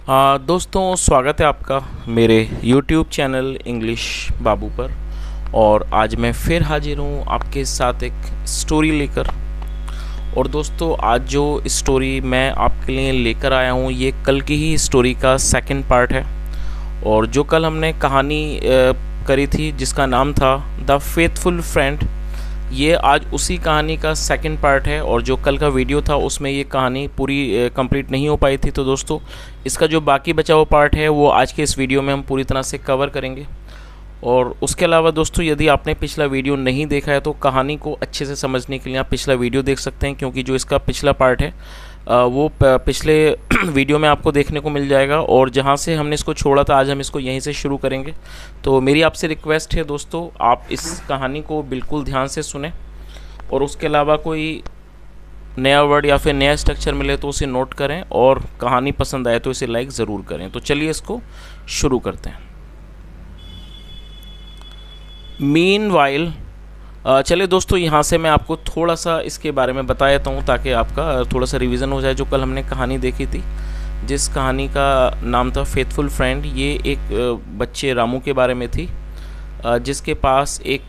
दोस्तों, स्वागत है आपका मेरे YouTube चैनल इंग्लिश बाबू पर। और आज मैं फिर हाजिर हूँ आपके साथ एक स्टोरी लेकर। और दोस्तों, आज जो स्टोरी मैं आपके लिए लेकर आया हूँ ये कल की ही स्टोरी का सेकंड पार्ट है। और जो कल हमने कहानी करी थी जिसका नाम था द फेथफुल फ्रेंड, ये आज उसी कहानी का सेकंड पार्ट है। और जो कल का वीडियो था उसमें ये कहानी पूरी कंप्लीट नहीं हो पाई थी, तो दोस्तों इसका जो बाकी बचा हुआ पार्ट है वो आज के इस वीडियो में हम पूरी तरह से कवर करेंगे। और उसके अलावा दोस्तों, यदि आपने पिछला वीडियो नहीं देखा है तो कहानी को अच्छे से समझने के लिए आप पिछला वीडियो देख सकते हैं, क्योंकि जो इसका पिछला पार्ट है वो पिछले वीडियो में आपको देखने को मिल जाएगा। और जहाँ से हमने इसको छोड़ा था आज हम इसको यहीं से शुरू करेंगे। तो मेरी आपसे रिक्वेस्ट है दोस्तों, आप इस कहानी को बिल्कुल ध्यान से सुने, और उसके अलावा कोई नया वर्ड या फिर नया स्ट्रक्चर मिले तो उसे नोट करें, और कहानी पसंद आए तो इसे लाइक ज़रूर करें। तो चलिए इसको शुरू करते हैं। मीनवाइल, चलिए दोस्तों, यहाँ से मैं आपको थोड़ा सा इसके बारे में बता देता हूँ ताकि आपका थोड़ा सा रिवीजन हो जाए। जो कल हमने कहानी देखी थी, जिस कहानी का नाम था फेथफुल फ्रेंड, ये एक बच्चे रामू के बारे में थी जिसके पास एक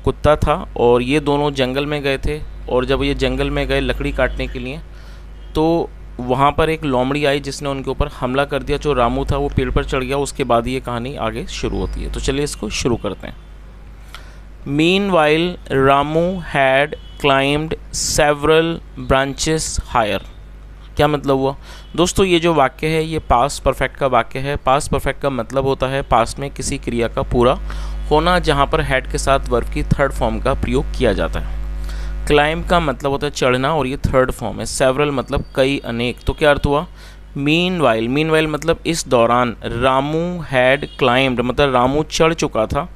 कुत्ता था। और ये दोनों जंगल में गए थे, और जब ये जंगल में गए लकड़ी काटने के लिए तो वहाँ पर एक लोमड़ी आई जिसने उनके ऊपर हमला कर दिया। जो रामू था वो पेड़ पर चढ़ गया। उसके बाद ये कहानी आगे शुरू होती है। तो चलिए इसको शुरू करते हैं। Meanwhile, Ramu had climbed several branches higher। क्या मतलब हुआ दोस्तों? ये जो वाक्य है ये पास्ट परफेक्ट का वाक्य है। पास्ट परफेक्ट का मतलब होता है पास्ट में किसी क्रिया का पूरा होना जहाँ पर हैड के साथ वर्ब की थर्ड फॉर्म का प्रयोग किया जाता है। क्लाइंब का मतलब होता है चढ़ना, और ये थर्ड फॉर्म है। सेवरल मतलब कई, अनेक। तो क्या अर्थ हुआ? मीनवाइल, मीनवाइल मतलब इस दौरान। रामू हैड क्लाइंब्ड मतलब रामू चढ़ चुका था।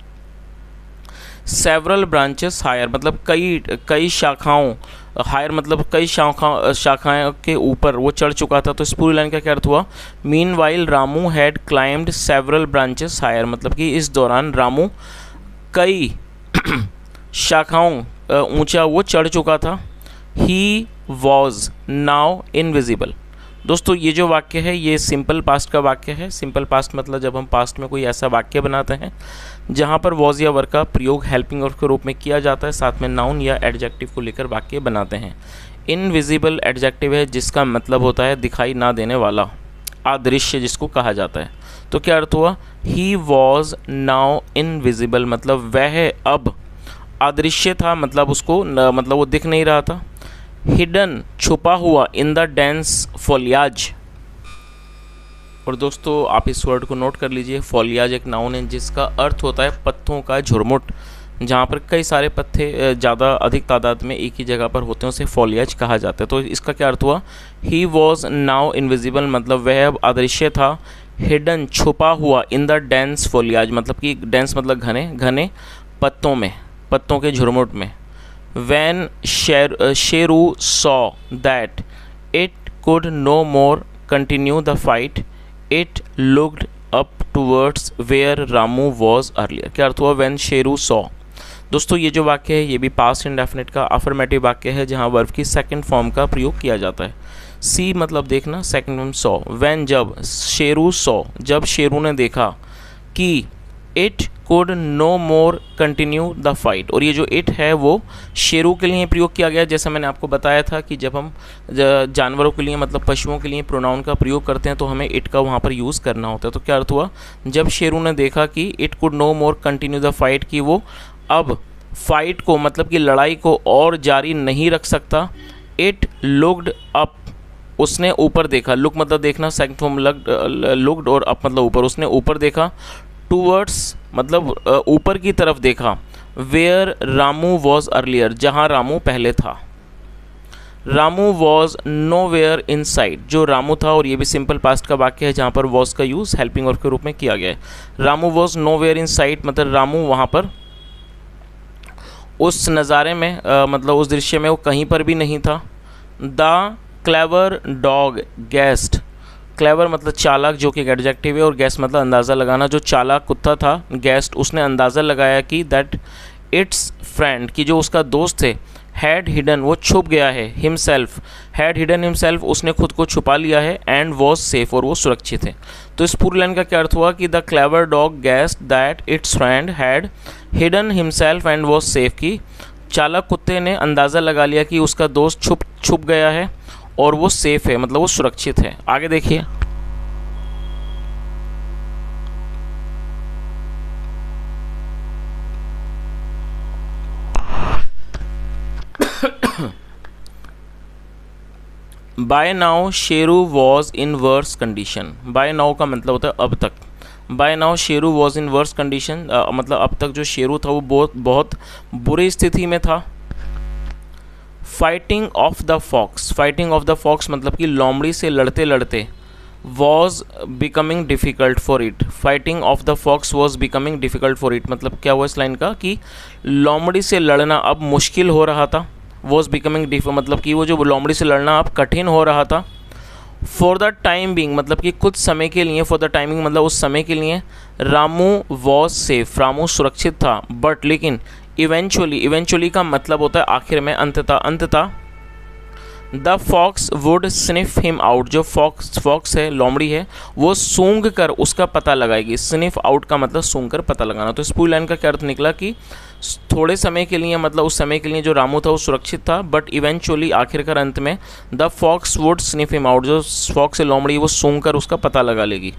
सेवरल ब्रांचेस हायर मतलब कई शाखाओं, हायर मतलब कई शाखाएं के ऊपर वो चढ़ चुका था। तो इस पूरी लाइन का क्या अर्थ हुआ? Meanwhile Ramu had climbed several branches higher मतलब कि इस दौरान रामू कई शाखाओं ऊंचा वो चढ़ चुका था। He was now invisible. दोस्तों, ये जो वाक्य है ये सिंपल पास्ट का वाक्य है। सिंपल पास्ट मतलब जब हम पास्ट में कोई ऐसा वाक्य बनाते हैं जहाँ पर वॉज या वर्ब का प्रयोग हेल्पिंग वर्ब के रूप में किया जाता है, साथ में नाउन या एडजेक्टिव को लेकर वाक्य बनाते हैं। इनविजिबल एडजेक्टिव है जिसका मतलब होता है दिखाई ना देने वाला, अदृश्य जिसको कहा जाता है। तो क्या अर्थ हुआ? ही वॉज नाउ इनविजिबल मतलब वह अब अदृश्य था, मतलब उसको मतलब वो दिख नहीं रहा था। हिडन छुपा हुआ, इन द डेंस फॉलियाज। और दोस्तों आप इस वर्ड को नोट कर लीजिए। फॉलियाज एक नाउन है जिसका अर्थ होता है पत्तों का झुरमुट। जहाँ पर कई सारे पत्ते ज़्यादा अधिक तादाद में एक ही जगह पर होते हैं उसे फॉलियाज कहा जाता है। तो इसका क्या अर्थ हुआ? ही वॉज नाउ इनविजिबल मतलब वह अब अदृश्य था। हिडन छुपा हुआ, इन द डेंस फॉलियाज मतलब कि डेंस मतलब घने घने पत्तों में, पत्तों के झुरमुट में। When Sheru saw that it could no more continue the fight, it looked up towards where Ramu was earlier। क्या अर्थ हुआ? When Sheru saw। दोस्तों ये जो वाक्य है ये भी पास्ट इंडेफिनिट का अफर्मेटिव वाक्य है जहाँ वर्ब की सेकंड फॉर्म का प्रयोग किया जाता है। सी मतलब देखना, सेकंड फॉर्म सॉ। When जब, शेरू सॉ जब शेरू ने देखा कि it could no more continue the fight. और ये जो इट है वो शेरू के लिए प्रयोग किया गया। जैसा मैंने आपको बताया था कि जब हम जानवरों के लिए मतलब पशुओं के लिए प्रोनाउन का प्रयोग करते हैं तो हमें इट का वहाँ पर यूज़ करना होता है। तो क्या अर्थ हुआ? जब शेरू ने देखा कि it could no more continue the fight, कि वो अब फाइट को मतलब कि लड़ाई को और जारी नहीं रख सकता। इट लुक्ड अप उसने ऊपर देखा। लुक मतलब देखना, सेकंड फॉर्म लुक्ड, और अप मतलब ऊपर। उसने ऊपर देखा। टूवर्ड्स मतलब ऊपर की तरफ देखा। वेयर रामू वॉज अर्लियर जहाँ रामू पहले था। Ramu was nowhere inside जो रामू था, और ये भी सिंपल पास्ट का वाक्य है जहाँ पर वॉज का यूज़ हेल्पिंग वर्ब के रूप में किया गया है। Ramu was nowhere inside मतलब रामू वहाँ पर उस नज़ारे में मतलब उस दृश्य में वो कहीं पर भी नहीं था। The clever dog guest. Clever मतलब चालाक जो कि एक एडजेक्टिव है, और गेस्ट मतलब अंदाज़ा लगाना। जो चालाक कुत्ता था गेस्ट, उसने अंदाज़ा लगाया कि दैट इट्स फ्रेंड की जो उसका दोस्त थे हैड हिडन, वो छुप गया है, हिमसेल्फ, हैड हिडन हिमसेल्फ, उसने खुद को छुपा लिया है, एंड वॉज सेफ, और वो सुरक्षित है। तो इस पूरी लाइन का क्या अर्थ हुआ कि the clever dog guessed that it's friend had hidden himself and was safe, की चालाक कुत्ते ने अंदाज़ा लगा लिया कि उसका दोस्त छुप गया है और वो सेफ है, मतलब वो सुरक्षित है। आगे देखिए, by now Sheru was in worse condition. By now का मतलब होता है अब तक। By now Sheru was in worse condition, मतलब अब तक जो शेरू था वो बहुत बुरी स्थिति में था। Fighting off the fox, fighting off the fox मतलब कि लोमड़ी से लड़ते लड़ते was becoming difficult for it. Fighting off the fox was becoming difficult for it मतलब क्या हुआ इस लाइन का कि लोमड़ी से लड़ना अब मुश्किल हो रहा था। वॉज बिकमिंग मतलब कि वो जो लोमड़ी से लड़ना अब कठिन हो रहा था। फॉर द टाइम बिंग मतलब कि कुछ समय के लिए, फॉर द टाइमिंग मतलब उस समय के लिए। रामू वॉज सेफ, रामू सुरक्षित था। बट लेकिन इवेंचुअली, इवेंचुअली का मतलब होता है आखिर में, अंततः, अंततः the fox would sniff him out, जो फॉक्स है, लोमड़ी है, वो सूंघ कर उसका पता लगाएगी। स्निफ आउट का मतलब सूंघ कर पता लगाना। तो इस पूरी लाइन का क्या अर्थ निकला कि थोड़े समय के लिए, मतलब उस समय के लिए जो रामू था वो सुरक्षित था, बट इवेंचुअली आखिरकार अंत में the fox would sniff him out, जो फॉक्स है लोमड़ी, वो सूंघ कर उसका पता लगा लेगी।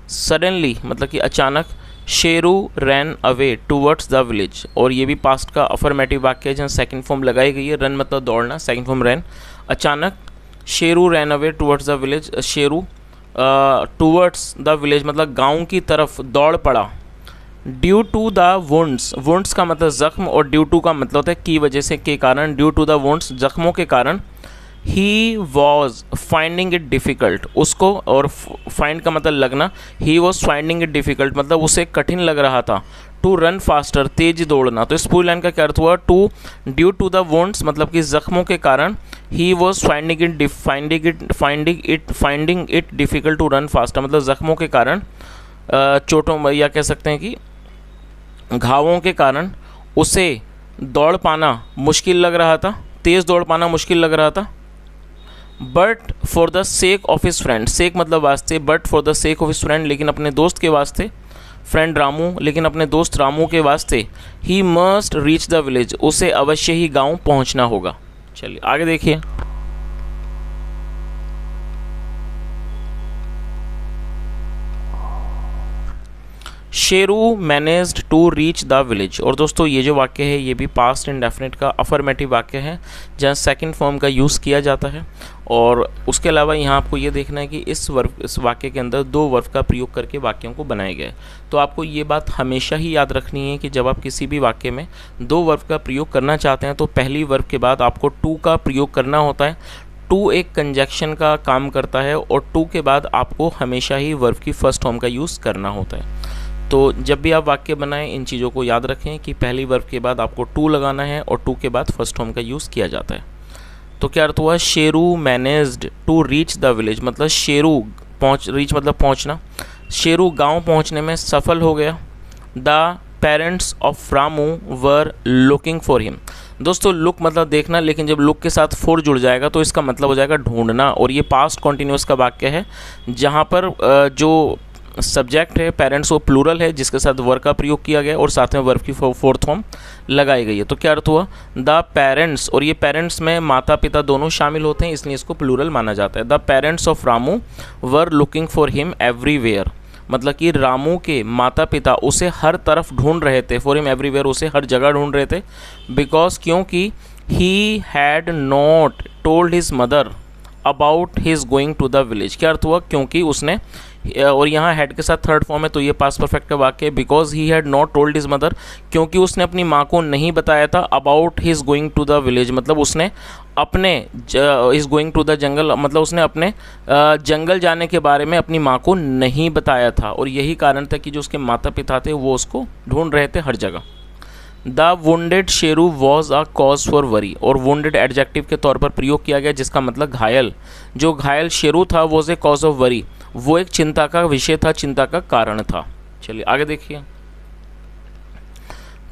सडनली मतलब कि अचानक, Sheru ran away towards the village, और ये भी पास्ट का अफर्मेटिव वाक्य है जहाँ सेकंड फॉर्म लगाई गई है। रन मतलब दौड़ना, सेकंड फॉर्म रैन। अचानक Sheru ran away towards the village, Sheru towards the village मतलब गांव की तरफ दौड़ पड़ा। Due to the wounds, wounds का मतलब जख्म, और ड्यू टू का मतलब होता है की वजह से, के कारण। ड्यू टू द वुंड्स जख्मों के कारण। He was finding it difficult, उसको, और फाइंड का मतलब लगना, ही वॉज फाइंडिंग इट डिफ़िकल्ट मतलब उसे कठिन लग रहा था। टू रन फास्टर तेज दौड़ना। तो इस पूरी लाइन का क्या अर्थ हुआ, to due to the wounds मतलब कि जख्मों के कारण। He was finding it difficult to run faster मतलब जख्मों के कारण, चोटों या कह सकते हैं कि घावों के कारण उसे दौड़ पाना मुश्किल लग रहा था, तेज़ दौड़ पाना मुश्किल लग रहा था। But for the sake of his friend, sake मतलब वास्ते, but for the sake of his friend लेकिन अपने दोस्त के वास्ते, फ्रेंड रामू लेकिन अपने दोस्त रामू के वास्ते। He must reach the village, उसे अवश्य ही गांव पहुंचना होगा। चलिए आगे देखिए, Sheru managed to reach the village. और दोस्तों ये जो वाक्य है ये भी पास्ट इंडेफिनिट का अफर्मेटिव वाक्य है जहाँ सेकंड फॉर्म का यूज़ किया जाता है। और उसके अलावा यहाँ आपको ये देखना है कि इस वाक्य के अंदर दो वर्ब का प्रयोग करके वाक्यों को बनाए गए। तो आपको ये बात हमेशा ही याद रखनी है कि जब आप किसी भी वाक्य में दो वर्ब का प्रयोग करना चाहते हैं तो पहली वर्ब के बाद आपको टू का प्रयोग करना होता है। टू एक कंजक्शन का काम करता है और टू के बाद आपको हमेशा ही वर्ब की फर्स्ट फॉर्म का यूज़ करना होता है। तो जब भी आप वाक्य बनाएं इन चीज़ों को याद रखें कि पहली वर्ब के बाद आपको टू लगाना है और टू के बाद फर्स्ट फॉर्म का यूज़ किया जाता है। तो क्या अर्थ हुआ, Sheru managed to reach the village मतलब शेरू रीच मतलब पहुंचना, शेरू गांव पहुंचने में सफल हो गया। The parents of Ramu were looking for him. दोस्तों लुक मतलब देखना, लेकिन जब लुक के साथ फॉर जुड़ जाएगा तो इसका मतलब हो जाएगा ढूंढना। और ये पास्ट कॉन्टिन्यूस का वाक्य है जहाँ पर जो सब्जेक्ट है पेरेंट्स वो प्लूरल है जिसके साथ वर्ब का प्रयोग किया गया और साथ में वर्ब की फोर्थ फॉर्म लगाई गई है। तो क्या अर्थ हुआ, द पेरेंट्स, और ये पेरेंट्स में माता पिता दोनों शामिल होते हैं इसलिए इसको प्लूरल माना जाता है। The parents of Ramu were looking for him everywhere मतलब कि रामू के माता पिता उसे हर तरफ ढूंढ रहे थे। फॉर हिम एवरीवेयर उसे हर जगह ढूंढ रहे थे। बिकॉज क्योंकि he had not told his mother about his going to the village. क्या अर्थ हुआ, क्योंकि उसने, और यहाँ हैड के साथ थर्ड फॉर्म है तो ये पास्ट परफेक्ट का वाक्य है। Because he had not told his mother क्योंकि उसने अपनी माँ को नहीं बताया था। About his going to the village मतलब उसने अपने is going to the jungle मतलब उसने अपने जंगल जाने के बारे में अपनी माँ को नहीं बताया था। और यही कारण था कि जो उसके माता पिता थे वो उसको ढूंढ रहे थे हर जगह। The wounded Sheru was a cause for worry, और वुंडेड एडजेक्टिव के तौर पर प्रयोग किया गया जिसका मतलब घायल। जो घायल शेरू था was a cause of worry, वो एक चिंता का विषय था, चिंता का कारण था। चलिए आगे देखिए,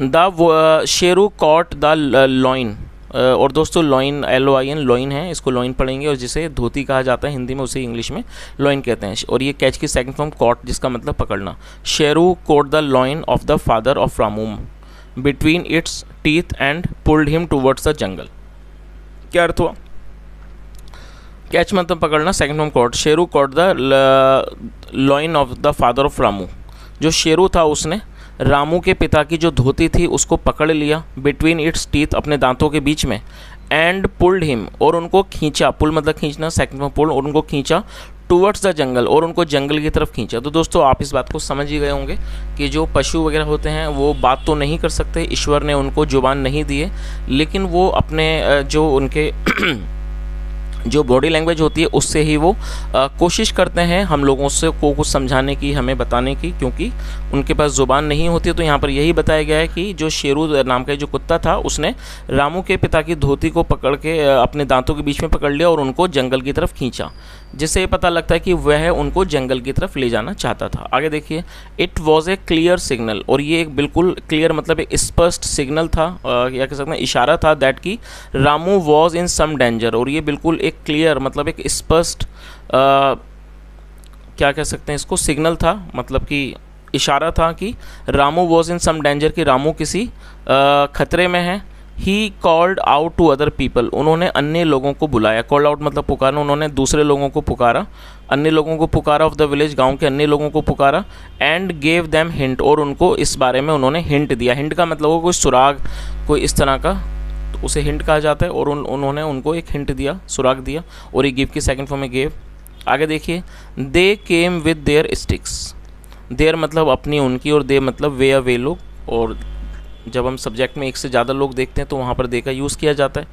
the Sheru caught the loin और दोस्तों लॉइन, LOIN लॉइन है, इसको लॉइन पढ़ेंगे, और जिसे धोती कहा जाता है हिंदी में उसे इंग्लिश में लॉइन कहते हैं। और ये कैच की सेकंड फॉर्म कॉट, जिसका मतलब पकड़ना। Sheru caught the loin of the father of Ramu between its teeth and pulled him towards the jungle. क्या अर्थ हुआ? कैच मतलब पकड़ना, second form caught. Sheru caught the loin of the father of Ramu, जो शेरू था उसने रामू के पिता की जो धोती थी उसको पकड़ लिया, बिटवीन इट्स टीथ अपने दांतों के बीच में, एंड पुल्ड हिम और उनको खींचा, पुल मतलब खींचना, सेकंड में पुल, और उनको खींचा टूवर्ड्स द जंगल और उनको जंगल की तरफ खींचा। तो दोस्तों आप इस बात को समझ ही गए होंगे कि जो पशु वगैरह होते हैं वो बात तो नहीं कर सकते, ईश्वर ने उनको जुबान नहीं दी है, लेकिन वो अपने जो उनके जो बॉडी लैंग्वेज होती है उससे ही वो कोशिश करते हैं हम लोगों से को कुछ समझाने की, हमें बताने की, क्योंकि उनके पास ज़ुबान नहीं होती। तो यहाँ पर यही बताया गया है कि जो शेरू नाम का जो कुत्ता था उसने रामू के पिता की धोती को पकड़ के अपने दांतों के बीच में पकड़ लिया और उनको जंगल की तरफ खींचा, जिससे ये पता लगता है कि वह उनको जंगल की तरफ ले जाना चाहता था। आगे देखिए, it was a clear signal, और ये एक बिल्कुल क्लियर मतलब एक स्पष्ट सिग्नल था, या कह सकते हैं इशारा था, दैट कि Ramu was in some danger, और ये बिल्कुल एक क्लियर मतलब एक स्पष्ट क्या कह सकते हैं इसको, सिग्नल था, मतलब कि इशारा था कि Ramu was in some danger, कि रामू किसी खतरे में है। He called out to other people, उन्होंने अन्य लोगों को बुलाया, कॉल्ड आउट मतलब पुकारना, उन्होंने दूसरे लोगों को पुकारा, अन्य लोगों को पुकारा, ऑफ द विलेज गांव के अन्य लोगों को पुकारा, एंड गेव देम हिंट, और उनको इस बारे में उन्होंने हिंट दिया। हिंट का मतलब वो कोई सुराग, कोई इस तरह का, तो उसे हिंट कहा जाता है, और उन्होंने उनको एक हिंट दिया, सुराग दिया, और ये गिव की सेकंड फॉर्म में गेव। आगे देखिए, they came with their sticks, their मतलब अपनी उनकी, और दे मतलब वे या वे लोग, और जब हम सब्जेक्ट में एक से ज़्यादा लोग देखते हैं तो वहाँ पर दे का यूज़ किया जाता है,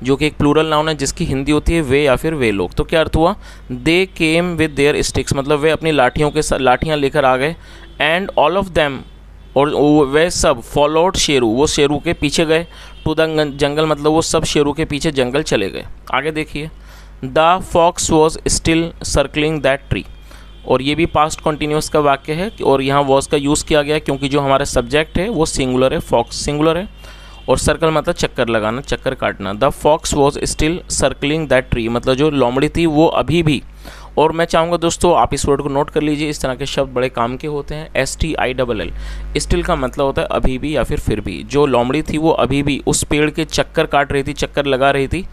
जो कि एक प्लूरल नाउन है जिसकी हिंदी होती है वे या फिर वे लोग। तो क्या अर्थ हुआ? दे केम विद देयर स्टिक्स मतलब वे अपनी लाठियाँ लेकर आ गए, एंड ऑल ऑफ देम और वे सब फॉलोड शेरू, वो शेरू के पीछे गए, टू द जंगल मतलब वो सब शेरू के पीछे जंगल चले गए। आगे देखिए, the fox was still circling that tree, और ये भी पास्ट कॉन्टीन्यूस का वाक्य है, और यहाँ वॉज का यूज़ किया गया क्योंकि जो हमारा सब्जेक्ट है वो सिंगुलर है, फॉक्स सिंगुलर है, और सर्कल मतलब चक्कर लगाना, चक्कर काटना। The fox was still circling that tree मतलब जो लोमड़ी थी वो अभी भी, और मैं चाहूँगा दोस्तों आप इस वर्ड को नोट कर लीजिए, इस तरह के शब्द बड़े काम के होते हैं। STILL, स्टिल का मतलब होता है अभी भी या फिर भी। जो लोमड़ी थी वो अभी भी उस पेड़ के चक्कर काट रही थी, चक्कर लगा रही थी,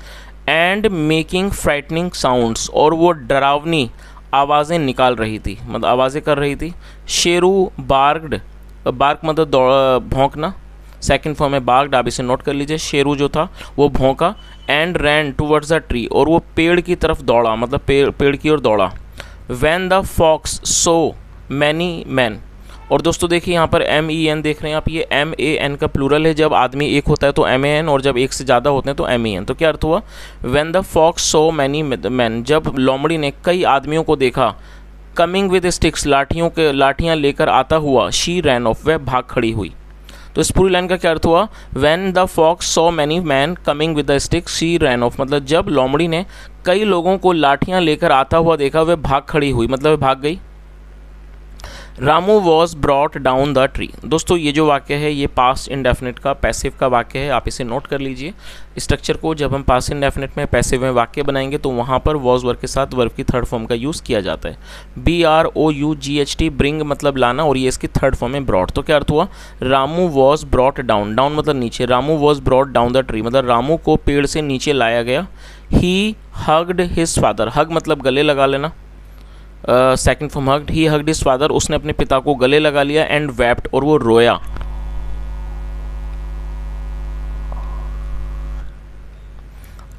एंड मेकिंग फ्राइटनिंग साउंड्स, और वो डरावनी आवाज़ें निकाल रही थी, मतलब आवाज़ें कर रही थी। शेरू बार्क्ड, बार्क मतलब भौंकना, सेकंड फॉर्म में बार्क्ड, आप इसे नोट कर लीजिए। शेरू जो था वो भौंका, and ran towards the tree, और वो पेड़ की तरफ दौड़ा, मतलब पेड़ की ओर दौड़ा। When the fox saw many man, और दोस्तों देखिए यहाँ पर MEN देख रहे हैं आप, ये MAN का प्लूरल है, जब आदमी एक होता है तो MAN, और जब एक से ज़्यादा होते हैं तो MEN। तो क्या अर्थ हुआ? When the fox saw many man, जब लोमड़ी ने कई आदमियों को देखा, कमिंग विद स्टिक्स लाठियाँ लेकर आता हुआ, शी रैन ऑफ, वह भाग खड़ी हुई। तो इस पूरी लाइन का क्या अर्थ हुआ? When the fox saw many man coming with the stick she ran off, मतलब जब लोमड़ी ने कई लोगों को लाठियां लेकर आता हुआ देखा, वह भाग खड़ी हुई, मतलब वह भाग गई। Ramu was brought down the tree. दोस्तों ये जो वाक्य है ये पास्ट इंडेफिनिट का पैसिव का वाक्य है, आप इसे नोट कर लीजिए। स्ट्रक्चर को जब हम पास्ट इंडेफिनिट में पैसिव में वाक्य बनाएंगे तो वहाँ पर वॉज वर्ब के साथ वर्ब की थर्ड फॉर्म का यूज़ किया जाता है। BROUGHT ब्रिंग मतलब लाना, और ये इसकी थर्ड फॉर्म में ब्रॉट। तो क्या अर्थ हुआ? Ramu was brought down, down मतलब नीचे, Ramu was brought down the tree मतलब रामू को पेड़ से नीचे लाया गया। ही हग्ड हिज फादर, हग मतलब गले लगा लेना, सेकंड फॉर्म हग्ड, ही हग्ड हिज फादर, उसने अपने पिता को गले लगा लिया, एंड वेप्ट और वो रोया।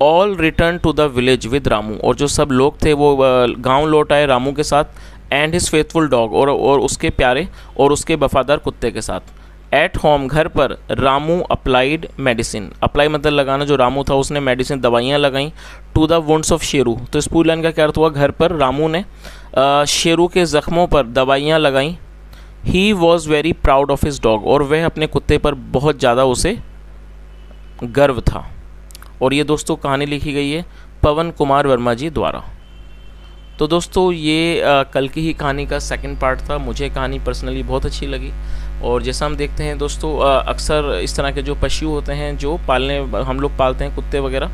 All return to the village with Ramu, और जो सब लोग थे वो गांव लौट आए रामू के साथ, एंड हिज फेथफुल डॉग, और उसके प्यारे और उसके वफादार कुत्ते के साथ। एट होम घर पर रामू अप्लाइड मेडिसिन, अप्लाई मतलब लगाना, जो रामू था उसने मेडिसिन दवाइयाँ लगाई, to the wounds of Sheru. तो इस पूरी लाइन का क्या अर्थ हुआ? घर पर रामू ने शेरू के ज़ख्मों पर दवाइयाँ लगाई। He was very proud of his dog, और वह अपने कुत्ते पर बहुत ज़्यादा उसे गर्व था। और ये दोस्तों कहानी लिखी गई है पवन कुमार वर्मा जी द्वारा। तो दोस्तों ये कल की ही कहानी का सेकंड पार्ट था। मुझे कहानी पर्सनली बहुत अच्छी लगी। और जैसा हम देखते हैं दोस्तों, अक्सर इस तरह के जो पशु होते हैं जो हम लोग पालते हैं, कुत्ते वगैरह,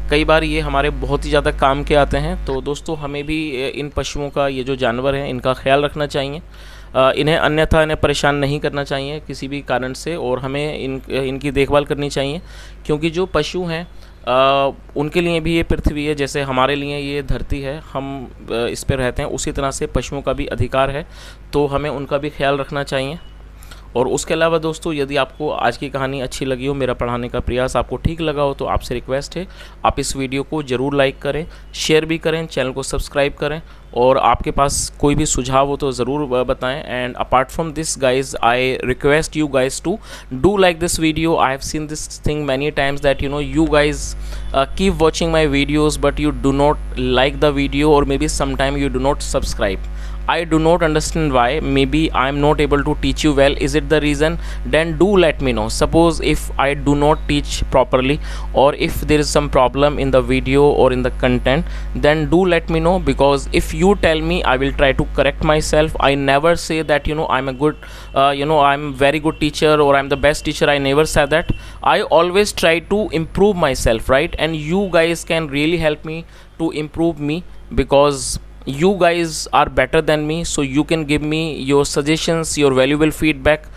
कई बार ये हमारे बहुत ही ज़्यादा काम के आते हैं। तो दोस्तों हमें भी इन पशुओं का, ये जो जानवर हैं, इनका ख्याल रखना चाहिए। इन्हें परेशान नहीं करना चाहिए किसी भी कारण से, और हमें इनकी देखभाल करनी चाहिए, क्योंकि जो पशु हैं उनके लिए भी ये पृथ्वी है, जैसे हमारे लिए ये धरती है, हम इस पर रहते हैं, उसी तरह से पशुओं का भी अधिकार है, तो हमें उनका भी ख्याल रखना चाहिए। और उसके अलावा दोस्तों, यदि आपको आज की कहानी अच्छी लगी हो, मेरा पढ़ाने का प्रयास आपको ठीक लगा हो, तो आपसे रिक्वेस्ट है आप इस वीडियो को ज़रूर लाइक करें, शेयर भी करें, चैनल को सब्सक्राइब करें, और आपके पास कोई भी सुझाव हो तो ज़रूर बताएं। And apart from this guys, I request you guys to do like this video. I have seen this thing many times that you guys keep watching my videos but you do not like the video, or maybe sometime you do not subscribe. I do not understand why. Maybe I am not able to teach you well. Is it the reason? Then do let me know. Suppose if I do not teach properly, or if there is some problem in the video or in the content, then do let me know, because if you tell me, I will try to correct myself. I never say that I'm a good I'm very good teacher, or I'm the best teacher. I never said that. I always try to improve myself, right? And you guys can really help me to improve me, because you guys are better than me, so you can give me your suggestions, your valuable feedback.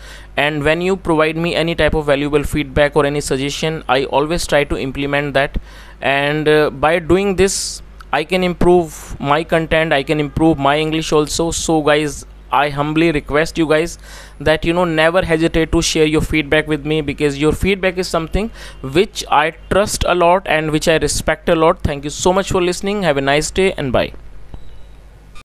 And when you provide me any type of valuable feedback or any suggestion, I always try to implement that. And by doing this, I can improve my content, I can improve my English also. So guys, I humbly request you guys that never hesitate to share your feedback with me, because your feedback is something which I trust a lot and which I respect a lot. Thank you so much for listening. Have a nice day and bye.